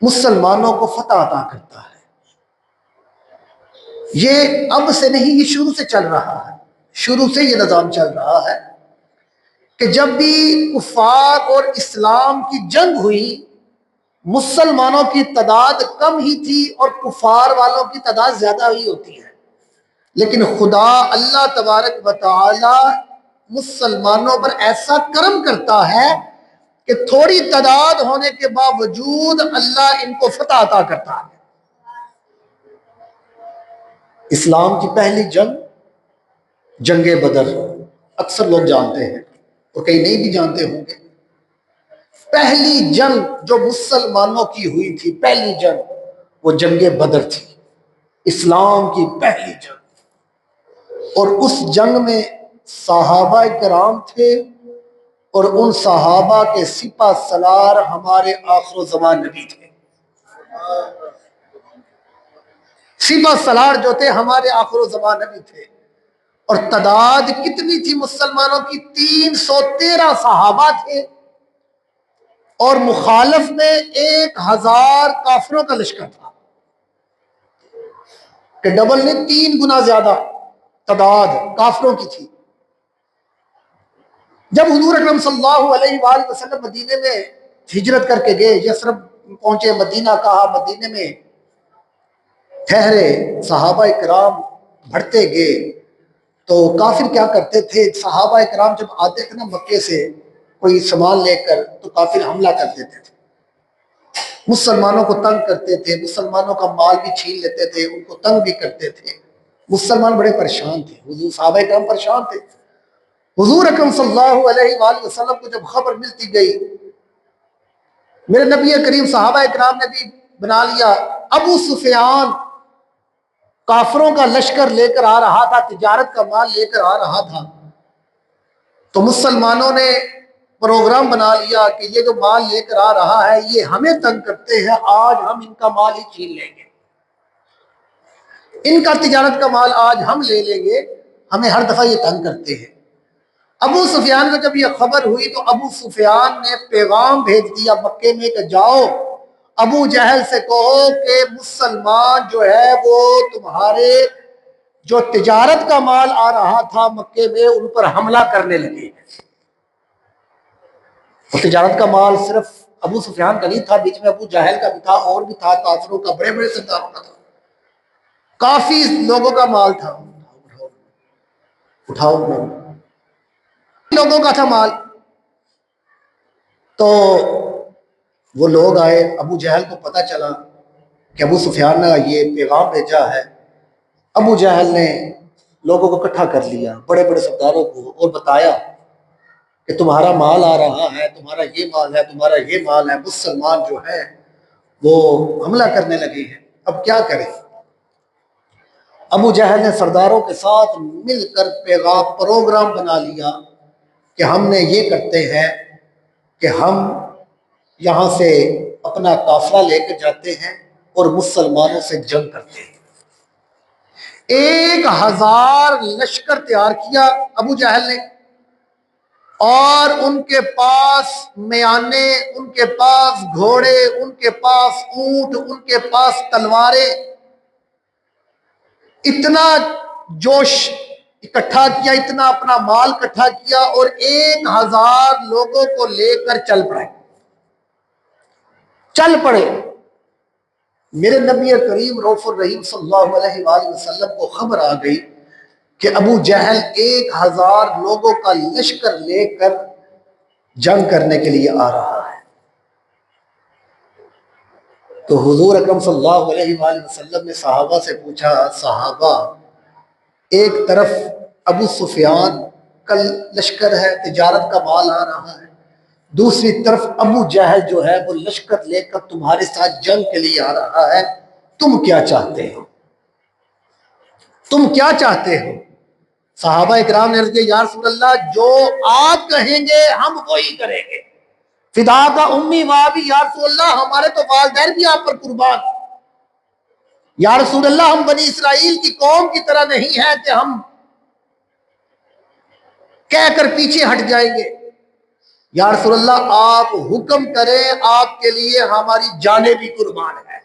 مسلمانوں کو فتح عطا کرتا ہے۔ یہ اب سے نہیں، یہ شروع سے چل رہا ہے، شروع سے یہ نظام چل رہا ہے کہ جب بھی کفار اور اسلام کی جنگ ہوئی، مسلمانوں کی تعداد کم ہی تھی اور کفار والوں کی تعداد زیادہ ہی ہوتی ہے، لیکن خدا اللہ تبارک و تعالی مسلمانوں پر ایسا کرم کرتا ہے کہ تھوڑی تعداد ہونے کے باوجود اللہ ان کو فتح عطا کرتا ہے۔ اسلام کی پہلی جنگ جنگ بدر، اکثر لوگ جانتے ہیں اور کئی نہیں بھی جانتے ہوں گے۔ پہلی جنگ جو مسلمانوں کی ہوئی تھی، پہلی جنگ، وہ جنگ بدر تھی، اسلام کی پہلی جنگ۔ اور اس جنگ میں صحابہ کرام تھے، اور ان صحابہ کے سپہ سالار ہمارے آخر الزمان نبی تھے۔ سپہ سالار جو تھے ہمارے آخر الزمان نبی تھے، اور تعداد کتنی تھی مسلمانوں کی؟ 313 صحابہ تھے، اور مخالف میں 1000 کافروں کا لشکر تھا، کہ ڈبل نے 3 گنا زیادہ تعداد کافروں کی تھی۔ جب حضور اکرم صلی اللہ علیہ وآلہ وسلم مدینے میں ہجرت کر کے گئے، یثرب پہنچے، مدینہ کہا، مدینے میں ٹھہرے، صحابہ کرام بڑھتے گئے، تو کافر کیا کرتے تھے؟ صحابہ کرام جب آتے تھے نا مکے سے کوئی سامان لے کر، تو کافر حملہ کر دیتے تھے، مسلمانوں کو تنگ کرتے تھے، مسلمانوں کا مال بھی چھین لیتے تھے، ان کو تنگ بھی کرتے تھے۔ مسلمان بڑے پریشان تھے، حضور صحابہ کرام پریشان تھے۔ حضور اکرم صلی اللہ علیہ وآلہ وسلم کو جب خبر ملتی گئی، میرے نبی کریم صحابہ کرام نے بھی بنا لیا، ابو سفیان کافروں کا لشکر لے کر آ رہا تھا، تجارت کا مال لے کر آ رہا تھا، تو مسلمانوں نے پروگرام بنا لیا کہ یہ جو مال لے کر آ رہا ہے یہ ہمیں تنگ کرتے ہیں، آج ہم ان کا مال ہی چھین لیں گے، ان کا تجارت کا مال آج ہم لے لیں گے، ہمیں ہر دفعہ یہ تنگ کرتے ہیں۔ ابو سفیان کو جب یہ خبر ہوئی تو ابو سفیان نے پیغام بھیج دیا مکے میں کہ جاؤ ابو جہل سے کہو کہ مسلمان جو ہے وہ تمہارے جو تجارت کا مال آ رہا تھا مکے میں ان پر حملہ کرنے لگے۔ اور تجارت کا مال صرف ابو سفیان کا نہیں تھا، بیچ میں ابو جہل کا بھی تھا، اور بھی تھا، کافروں کا، بڑے بڑے سرداروں کا تھا، کافی لوگوں کا مال تھا، اٹھاؤ لوگوں کا تھا مال۔ تو وہ لوگ آئے، ابو جہل کو پتہ چلا کہ ابو سفیان نے یہ پیغام بھیجا ہے۔ ابو جہل نے لوگوں کو اکٹھا کر لیا، بڑے بڑے سرداروں کو، اور بتایا کہ تمہارا مال آ رہا ہے، تمہارا یہ مال ہے، تمہارا یہ مال ہے، مسلمان جو ہے وہ حملہ کرنے لگے ہیں، اب کیا کریں؟ ابو جہل نے سرداروں کے ساتھ مل کر پروگرام بنا لیا کہ ہم نے یہ کرتے ہیں کہ ہم یہاں سے اپنا قافلہ لے کے جاتے ہیں اور مسلمانوں سے جنگ کرتے ہیں۔ 1000 لشکر تیار کیا ابو جہل نے، اور ان کے پاس میانے، ان کے پاس گھوڑے، ان کے پاس اونٹ، ان کے پاس تلواریں، اتنا جوش اکٹھا کیا، اتنا اپنا مال اکٹھا کیا، اور 1000 لوگوں کو لے کر چل پڑے۔ میرے نبی کریم رؤوف الرحیم صلی اللہ علیہ وآلہ وسلم کو خبر آ گئی کہ ابو جہل 1000 لوگوں کا لشکر لے کر جنگ کرنے کے لیے آ رہا ہے۔ تو حضور اکرم صلی اللہ علیہ وآلہ وسلم نے صحابہ سے پوچھا، صحابہ ایک طرف ابو سفیان کا لشکر ہے، تجارت کا مال آ رہا ہے، دوسری طرف ابو جہل جو ہے وہ لشکر لے کر تمہارے ساتھ جنگ کے لیے آ رہا ہے، تم کیا چاہتے ہو؟ تم کیا چاہتے ہو؟ صحابہ اکرام نے عرض کیا، یا رسول اللہ جو آپ کہیں گے ہم وہی کریں گے، فدا کا امی وابی، یا رسول اللہ ہمارے تو والدین بھی آپ پر قربان، یا رسول اللہ ہم بنی اسرائیل کی قوم کی طرح نہیں ہے کہ ہم کہہ کر پیچھے ہٹ جائیں گے، یا رسول اللہ آپ حکم کریں، آپ کے لیے ہماری جانیں بھی قربان ہے،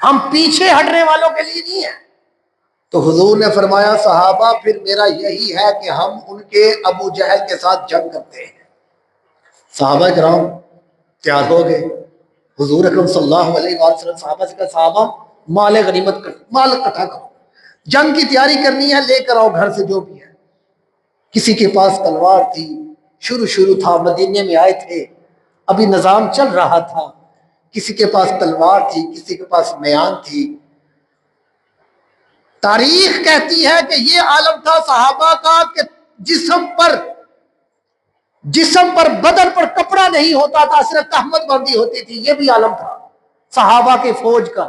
ہم پیچھے ہٹنے والوں کے لیے نہیں ہیں۔ تو حضور نے فرمایا صحابہ پھر میرا یہی ہے کہ ہم ان کے ابو جہل کے ساتھ جنگ کرتے ہیں۔ صحابہ کرام تیار ہو گئے، حضور اکرم صلی اللہ علیہ وآلہ وسلم صحابہ سے کہا صحابہ مال غنیمت کر، مال اکٹھا کرو، جنگ کی تیاری کرنی ہے، لے کر آؤ گھر سے جو بھی ہے۔ کسی کے پاس تلوار تھی، شروع تھا، مدینے میں آئے تھے، ابھی نظام چل رہا تھا، کسی کے پاس تلوار تھی، کسی کے پاس میان تھی۔ تاریخ کہتی ہے کہ یہ عالم تھا صحابہ کا کہ جسم پر بدن پر کپڑا نہیں ہوتا تھا، صرف تہمت بندی ہوتی تھی، یہ بھی عالم تھا صحابہ کے فوج کا۔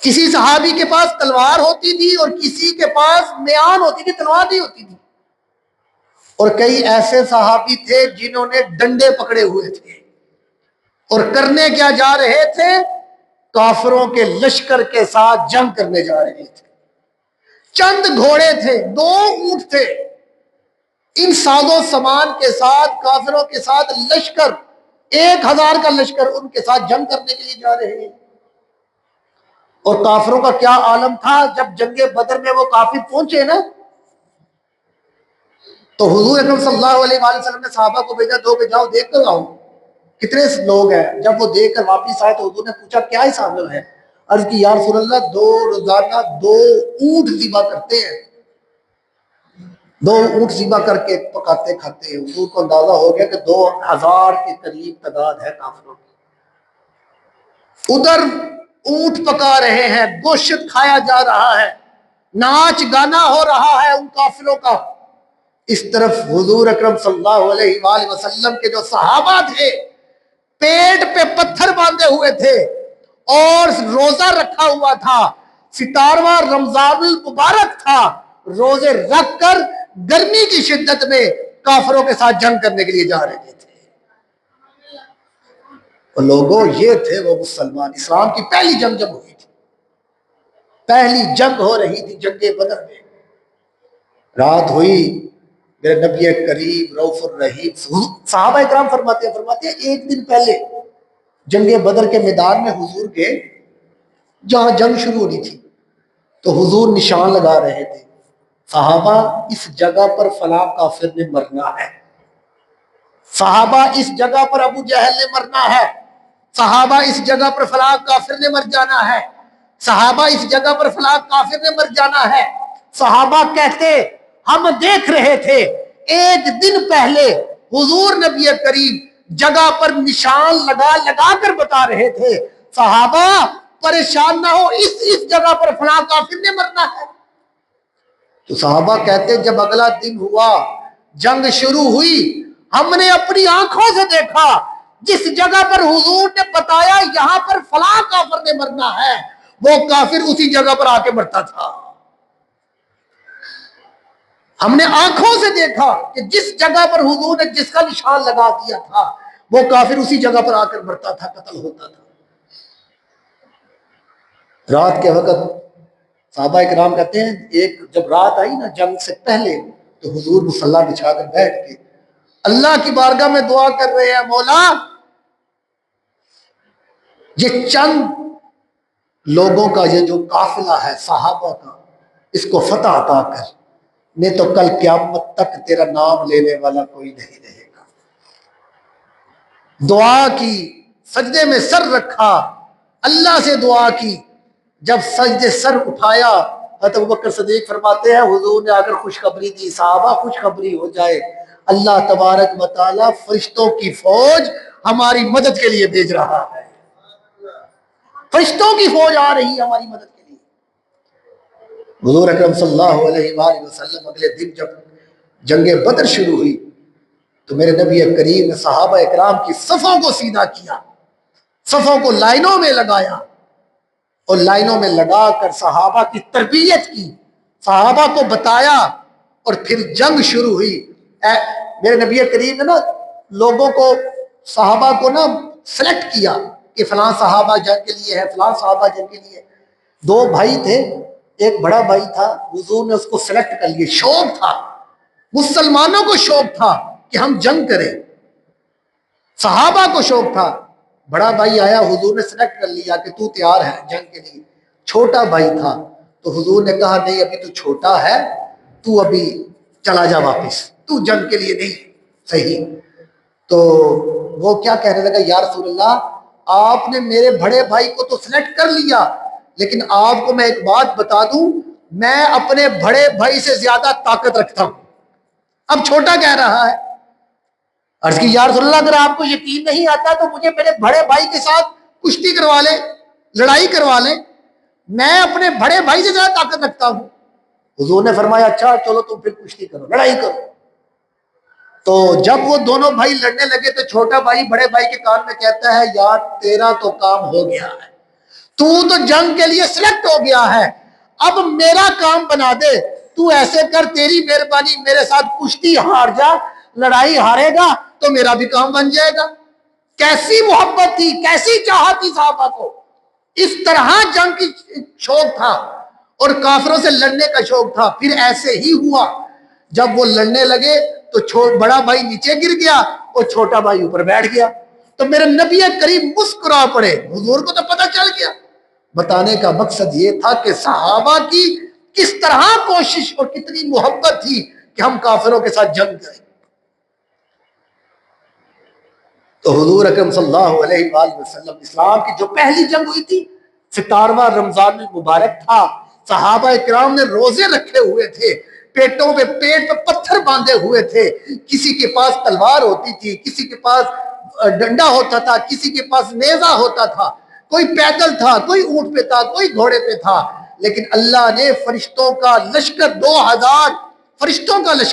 کسی صحابی کے پاس تلوار ہوتی تھی اور کسی کے پاس میان ہوتی تھی، تلوار نہیں ہوتی تھی، اور کئی ایسے صحابی تھے جنہوں نے ڈنڈے پکڑے ہوئے تھے اور کرنے کیا جا رہے تھے؟ کافروں کے لشکر کے ساتھ جنگ کرنے جا رہے تھے۔ چند گھوڑے تھے، 2 اونٹ تھے، ان ساز و سامان کے ساتھ کافروں کے ساتھ لشکر، 1000 کا لشکر ان کے ساتھ جنگ کرنے کے لیے جا رہے ہیں۔ اور کافروں کا کیا عالم تھا جب جنگ بدر میں وہ کافر پہنچے نا، تو حضور اکرم صلی اللہ علیہ وآلہ وسلم نے صحابہ کو بھیجا، دو کہ جاؤ دیکھ کر آؤ کتنے لوگ ہیں۔ جب وہ دیکھ کر واپس آئے تو حضور نے پوچھا کیا حساب ہے؟ عرض کی یا رسول اللہ روزانہ 2 اونٹ ذبح کرتے ہیں، 2 اونٹ ذبح کر کے پکاتے کھاتے ہیں۔ حضور کو اندازہ ہو گیا کہ 2000 کے قریب تعداد ہے کافروں کی۔ ادھر اونٹ پکا رہے ہیں، گوشت کھایا جا رہا ہے، ناچ گانا ہو رہا ہے ان کافروں کا، اس طرف حضور اکرم صلی اللہ علیہ وآلہ وسلم کے جو صحابہ تھے پیٹ پہ پتھر باندھے ہوئے تھے اور روزہ رکھا ہوا تھا، 17واں رمضان المبارک تھا، روزے رکھ کر گرمی کی شدت میں کافروں کے ساتھ جنگ کرنے کے لیے جا رہے تھے۔ اور لوگوں یہ تھے وہ مسلمان۔ اسلام کی پہلی جنگ جب ہوئی تھی، پہلی جنگ ہو رہی تھی جنگ بدر میں، رات ہوئی، میرے نبی کریم رؤوف الرحیم صحابہ اکرام فرماتے ہیں 1 دن پہلے جنگ بدر کے میدان میں حضور کے جہاں جنگ شروع ہونی تھی تو حضور نشان لگا رہے تھے، صحابہ اس جگہ پر فلاں کافر نے مرنا ہے، صحابہ اس جگہ پر ابو جہل نے مرنا ہے، صحابہ اس جگہ پر فلاں کافر نے مر جانا ہے، صحابہ اس جگہ پر فلاں کافر نے مر جانا ہے۔ صحابہ کہتے ہم دیکھ رہے تھے 1 دن پہلے حضور نبی کریم جگہ پر نشان لگا لگا کر بتا رہے تھے صحابہ پریشان نہ ہو، اس جگہ پر فلاں کافر نے مرنا ہے۔ تو صحابہ کہتے جب اگلا دن ہوا، جنگ شروع ہوئی، ہم نے اپنی آنکھوں سے دیکھا جس جگہ پر حضور نے بتایا یہاں پر فلاں کافر نے مرنا ہے، وہ کافر اسی جگہ پر آ کے مرتا تھا۔ ہم نے آنکھوں سے دیکھا کہ جس جگہ پر حضور نے جس کا نشان لگا دیا تھا وہ کافر اسی جگہ پر آ کر مرتا تھا، قتل ہوتا تھا۔ رات کے وقت صحابہ اکرام کہتے ہیں جب رات آئی نا جنگ سے پہلے تو حضور مصلی بچھا کر بیٹھ کے اللہ کی بارگاہ میں دعا کر رہے ہیں، مولا یہ چند لوگوں کا یہ جو قافلہ ہے صحابہ کا، اس کو فتح عطا کر، نہیں تو کل قیامت تک تیرا نام لینے والا کوئی نہیں رہے گا۔ دعا کی، سجدے میں سر رکھا، اللہ سے دعا کی، جب سجدے سر اٹھایا حضرت ابوبکر صدیق فرماتے ہیں حضور نے آ کر خوشخبری دی، صحابہ خوشخبری ہو جائے، اللہ تبارک و تعالی فرشتوں کی فوج ہماری مدد کے لیے بھیج رہا ہے، فرشتوں کی فوج آ رہی ہے ہماری مدد کے لیے۔ حضور اکرم صلی اللہ علیہ وآلہ وسلم اگلے دن جب جنگ بدر شروع ہوئی تو میرے نبی کریم نے صحابہ اکرام کی صفوں کو سیدھا کیا، صفوں کو لائنوں میں لگایا اور لائنوں میں لگا کر صحابہ کی تربیت کی، صحابہ کو بتایا، اور پھر جنگ شروع ہوئی۔ میرے نبی کریم نے نا لوگوں کو، صحابہ کو نا سلیکٹ کیا کہ فلاں صحابہ جنگ کے لیے ہے، فلاں صحابہ جنگ کے لیے۔ 2 بھائی تھے، ایک بڑا بھائی تھا، حضور نے اس کو سلیکٹ کر لیا، شوق تھا مسلمانوں کو شوق تھا کہ ہم جنگ کریں، صحابہ کو شوق تھا. بڑا بھائی آیا، حضور نے سلیکٹ کر لیا کہ تو تیار ہے جنگ کے لیے. چھوٹا بھائی تھا تو حضور نے کہا نہیں ابھی تو چھوٹا ہے، تو ابھی چلا جا واپس، تو جنگ کے لیے نہیں صحیح. تو وہ کیا کہنے لگا، یا رسول اللہ آپ نے میرے بڑے بھائی کو تو سلیکٹ کر لیا، لیکن آپ کو میں ایک بات بتا دوں، میں اپنے بڑے بھائی سے زیادہ طاقت رکھتا ہوں. اب چھوٹا کہہ رہا ہے. عرض کی یا رسول اللہ اگر آپ کو یقین نہیں آتا تو مجھے میرے بڑے بھائی کے ساتھ کشتی کروا لیں، لڑائی کروا لیں، میں اپنے بڑے بھائی سے زیادہ طاقت رکھتا ہوں. حضور نے فرمایا اچھا چلو تم پھر کشتی کرو، لڑائی کرو. تو جب وہ دونوں بھائی لڑنے لگے تو چھوٹا بھائی بڑے بھائی کے کان میں کہتا ہے یار تیرا تو کام ہو گیا ہے، تو جنگ کے لیے سلیکٹ ہو گیا ہے، اب میرا کام بنا دے. تو ایسے کر، تیری مہربانی میرے ساتھ کشتی ہار جا، لڑائی ہارے گا تو میرا بھی کام بن جائے گا. کیسی محبت تھی، کیسی چاہت تھی صحابہ کو. اس طرح جنگ کی شوق تھا اور کافروں سے لڑنے کا شوق تھا. پھر ایسے ہی ہوا، جب وہ لڑنے لگے تو بڑا بھائی نیچے گر گیا اور چھوٹا بھائی اوپر بیٹھ گیا. تو میرے نبی کریم مسکرا پڑے. حضور کو تو پتہ چل گیا. بتانے کا مقصد یہ تھا کہ صحابہ کی کس طرح کوشش اور کتنی محبت تھی کہ ہم کافروں کے ساتھ جنگ کریں. تو حضور اکرم صلی اللہ علیہ وآلہ وسلم، اسلام کی جو پہلی جنگ ہوئی تھی 17واں رمضان المبارک تھا. صحابہ کرام نے روزے رکھے ہوئے تھے، پیٹ پہ پتھر باندھے ہوئے تھے. کسی کے پاس تلوار ہوتی تھی، کسی کے پاس ڈنڈا ہوتا تھا، کسی کے پاس نیزہ ہوتا تھا، کوئی پیدل تھا، کوئی اونٹ پہ تھا، کوئی گھوڑے پہ تھا. لیکن اللہ نے فرشتوں کا لشکر 2000 فرشتوں کا لشکر